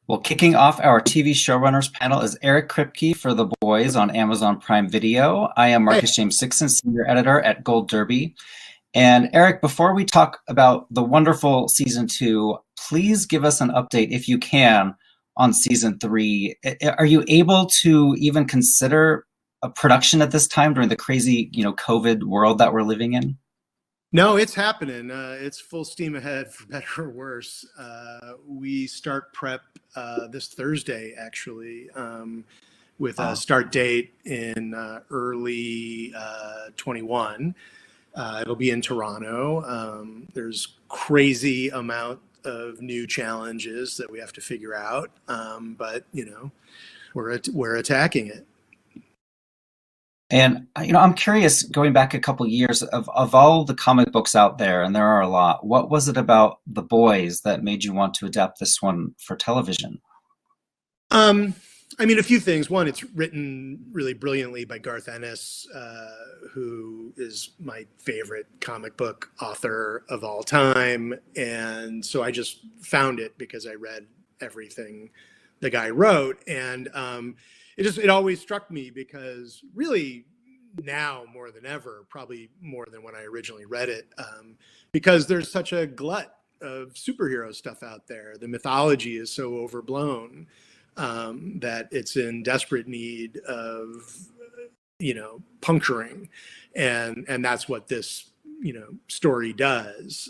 Well, kicking off our TV showrunners panel is Eric Kripke for The Boys on Amazon Prime Video. I am Hey. Marcus James Sixon, senior editor at Gold Derby. And Eric, before we talk about the wonderful season 2, please give us an update, if you can, on season 3. Are you able to even consider a production at this time during the crazy, COVID world that we're living in? No, it's happening. It's full steam ahead, for better or worse. We start prep this Thursday, actually, with a start date in early 21. It'll be in Toronto. There's crazy amount of new challenges that we have to figure out, but we're attacking it. And I'm curious, going back a couple years, of all the comic books out there, and there are a lot, what was it about The Boys that made you want to adapt this one for television? A few things. One, it's written really brilliantly by Garth Ennis, who is my favorite comic book author of all time. And so I just found it because I read everything the guy wrote. And it always struck me because really now more than ever, probably more than when I originally read it, because there's such a glut of superhero stuff out there. The mythology is so overblown that it's in desperate need of, puncturing. And that's what this, story does.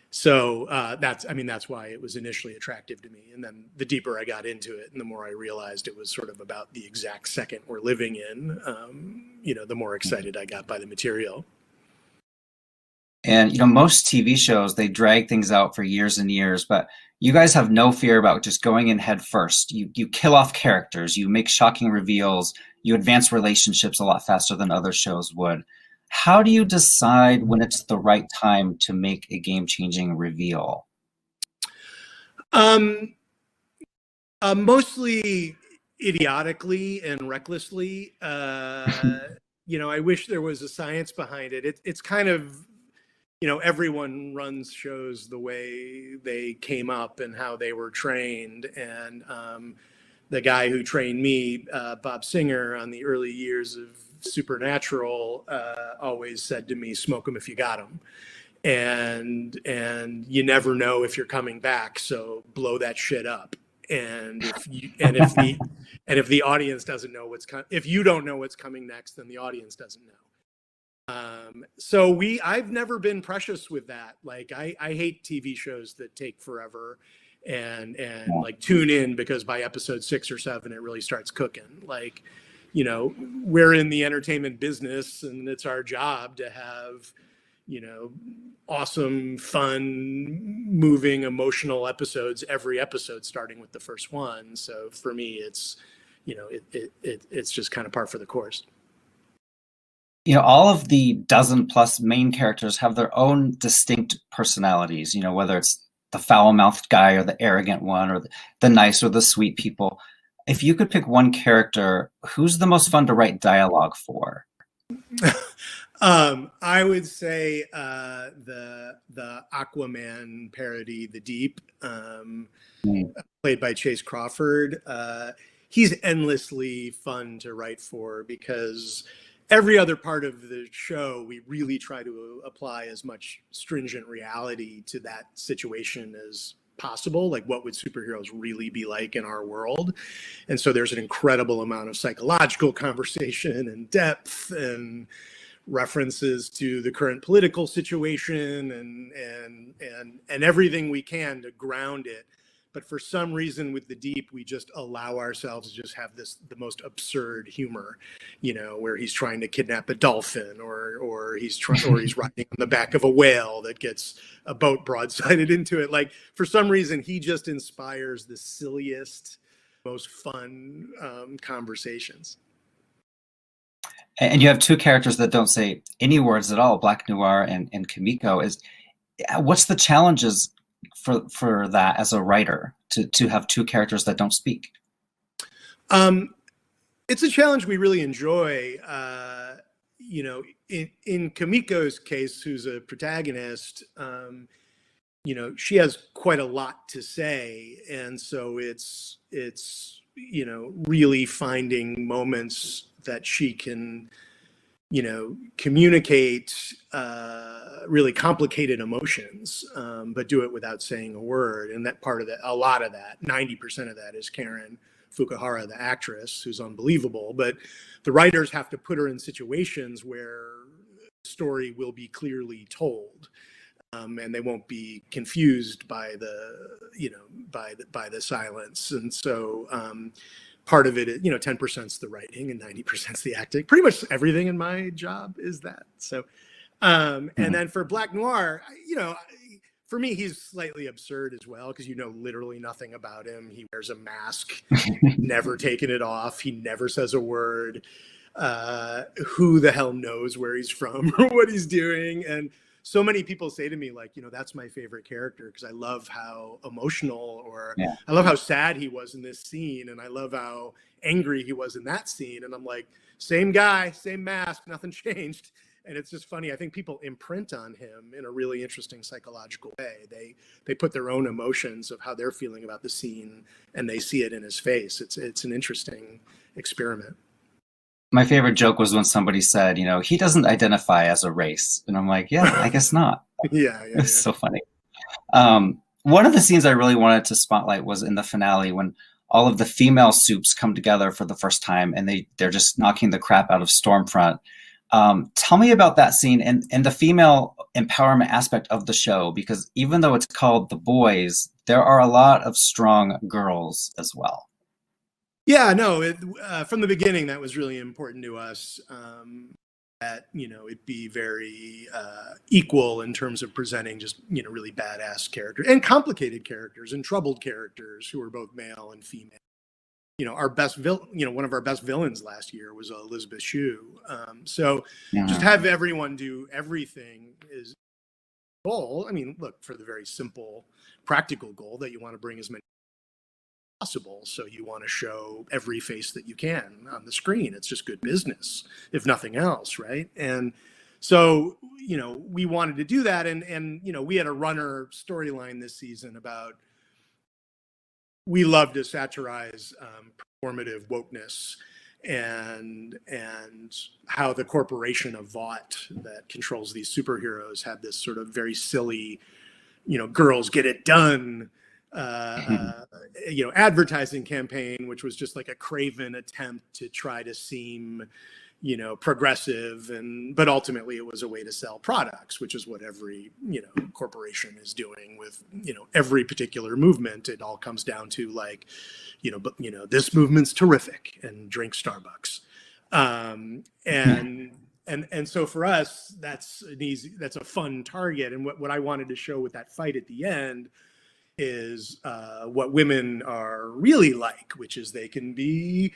So that's why it was initially attractive to me. And then the deeper I got into it and the more I realized it was sort of about the exact second we're living in, the more excited I got by the material. And, most TV shows, they drag things out for years and years, but you guys have no fear about just going in head first. You kill off characters, you make shocking reveals, you advance relationships a lot faster than other shows would. How do you decide when it's the right time to make a game-changing reveal? Mostly idiotically and recklessly. I wish there was a science behind it. It's kind of, everyone runs shows the way they came up and how they were trained. And the guy who trained me, Bob Singer, on the early years of Supernatural, always said to me, "Smoke them if you got them," and you never know if you're coming back, so blow that shit up. And if the audience doesn't know if you don't know what's coming next, then the audience doesn't know. So I've never been precious with that. Like I hate TV shows that take forever and like tune in because by episode 6 or 7 it really starts cooking. Like, we're in the entertainment business and it's our job to have, awesome, fun, moving, emotional episodes every episode, starting with the first one. So for me, it's, it's just kind of par for the course. All of the dozen plus main characters have their own distinct personalities, whether it's the foul-mouthed guy or the arrogant one or the nice or the sweet people. If you could pick one character, who's the most fun to write dialogue for? I would say the Aquaman parody, The Deep, played by Chase Crawford. He's endlessly fun to write for because every other part of the show, we really try to apply as much stringent reality to that situation as possible. Like, what would superheroes really be like in our world? And so there's an incredible amount of psychological conversation and depth and references to the current political situation and everything we can to ground it. But for some reason with The Deep, we just allow ourselves to just have the most absurd humor, where he's trying to kidnap a dolphin or he's riding on the back of a whale that gets a boat broadsided into it. Like, for some reason, he just inspires the silliest, most fun conversations. And you have two characters that don't say any words at all, Black Noir and Kimiko. What's the challenges for that as a writer to have two characters that don't speak? It's a challenge we really enjoy. In Kimiko's case, who's a protagonist, she has quite a lot to say, and so it's really finding moments that she can communicate really complicated emotions, but do it without saying a word. And that part of that, a lot of that, 90% of that, is Karen Fukuhara, the actress, who's unbelievable. But the writers have to put her in situations where the story will be clearly told, and they won't be confused by the silence. And so part of it is, 10% is the writing and 90% is the acting. Pretty much everything in my job is that. So, and then for Black Noir, for me, he's slightly absurd as well, because literally nothing about him. He wears a mask, never taking it off. He never says a word. Who the hell knows where he's from or what he's doing? And so many people say to me, like, that's my favorite character, because I love how emotional, or I love how sad he was in this scene, and I love how angry he was in that scene. And I'm like, same guy, same mask, nothing changed. And it's just funny. I think people imprint on him in a really interesting psychological way. They put their own emotions of how they're feeling about the scene, and they see it in his face. It's an interesting experiment. My favorite joke was when somebody said, he doesn't identify as a race. And I'm like, yeah, I guess not. It's so funny. One of the scenes I really wanted to spotlight was in the finale, when all of the female soups come together for the first time, and they're just knocking the crap out of Stormfront. Tell me about that scene and the female empowerment aspect of the show, because even though it's called The Boys, there are a lot of strong girls as well. Yeah, no, from the beginning, that was really important to us, that, it be very equal in terms of presenting just, really badass characters and complicated characters and troubled characters who are both male and female. Our best one of our best villains last year was Elizabeth Shue. So just have everyone do everything is goal. I mean, look, for the very simple, practical goal that you want to bring as many possible. So you want to show every face that you can on the screen. It's just good business, if nothing else, right? And so, we wanted to do that. And we had a runner storyline this season about, we love to satirize performative wokeness and how the corporation of Vought that controls these superheroes had this sort of very silly, girls get it done, advertising campaign, which was just like a craven attempt to try to seem, progressive, but ultimately it was a way to sell products, which is what every, corporation is doing with, every particular movement. It all comes down to like, this movement's terrific, and drink Starbucks. And so for us, that's a fun target. And what I wanted to show with that fight at the end is what women are really like, which is they can be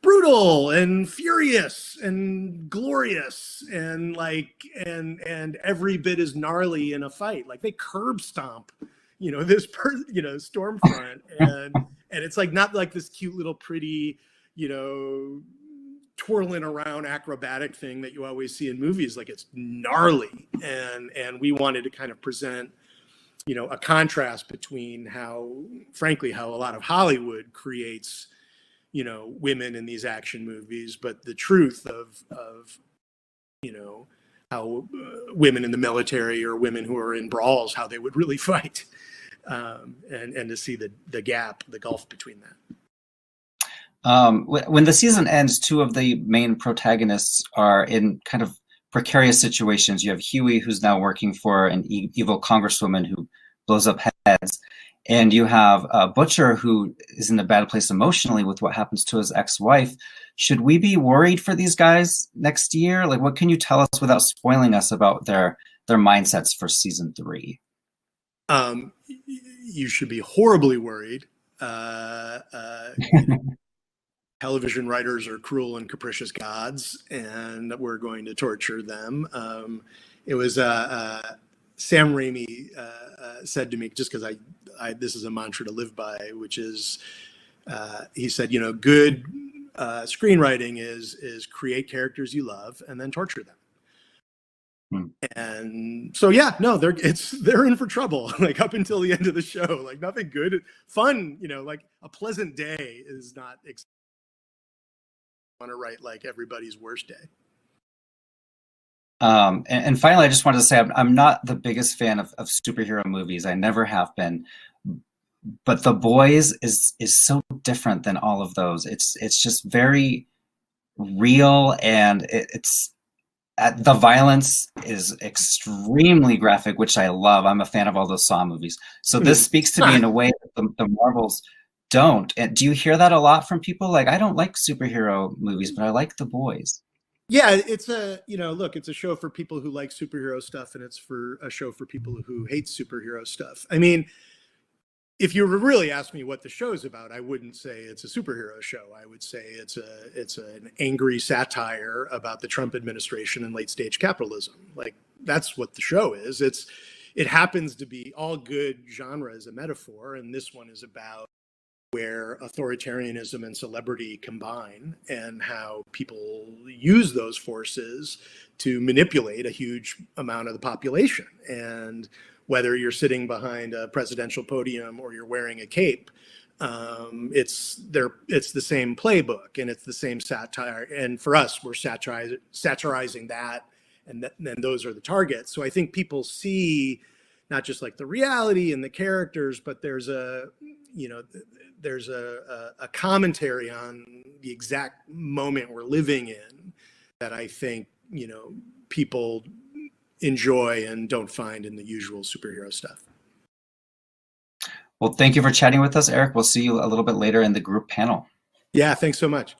brutal and furious and glorious and and every bit as gnarly in a fight. Like, they curb stomp, Stormfront, and it's like not like this cute little pretty, twirling around acrobatic thing that you always see in movies. Like, it's gnarly, and we wanted to kind of present, a contrast between how a lot of Hollywood creates, women in these action movies, but the truth of how women in the military or women who are in brawls, how they would really fight, and to see the gap, the gulf between that. When the season ends, two of the main protagonists are in kind of precarious situations. You have Hughie, who's now working for an evil congresswoman who blows up heads. And you have Butcher, who is in a bad place emotionally with what happens to his ex-wife. Should we be worried for these guys next year? Like, what can you tell us without spoiling us about their mindsets for season 3? You should be horribly worried. Television writers are cruel and capricious gods, and we're going to torture them. It was Sam Raimi said to me, just because this is a mantra to live by, which is, he said, good screenwriting is create characters you love and then torture them. Hmm. And so, yeah, no, they're in for trouble. Like up until the end of the show, like nothing good, fun, like a pleasant day is not want to write like everybody's worst day. And finally, I just wanted to say I'm not the biggest fan of superhero movies. I never have been. But The Boys is so different than all of those. It's just very real, and the violence is extremely graphic, which I love. I'm a fan of all those Saw movies. So this speaks to me in a way that the Marvels don't. And do you hear that a lot from people? Like, I don't like superhero movies, but I like The Boys. Yeah, it's look, it's a show for people who like superhero stuff, and it's for a show for people who hate superhero stuff. I mean, if you were really ask me what the show's about, I wouldn't say it's a superhero show. I would say it's an angry satire about the Trump administration and late stage capitalism. Like that's what the show is. It happens to be all good genre as a metaphor, and this one is about where authoritarianism and celebrity combine and how people use those forces to manipulate a huge amount of the population. And whether you're sitting behind a presidential podium or you're wearing a cape, it's the same playbook and it's the same satire. And for us, we're satirizing that, and then those are the targets. So I think people see not just like the reality and the characters, but there's a commentary on the exact moment we're living in that I think people enjoy and don't find in the usual superhero stuff. Well, thank you for chatting with us, Eric. We'll see you a little bit later in the group panel. Yeah, thanks so much.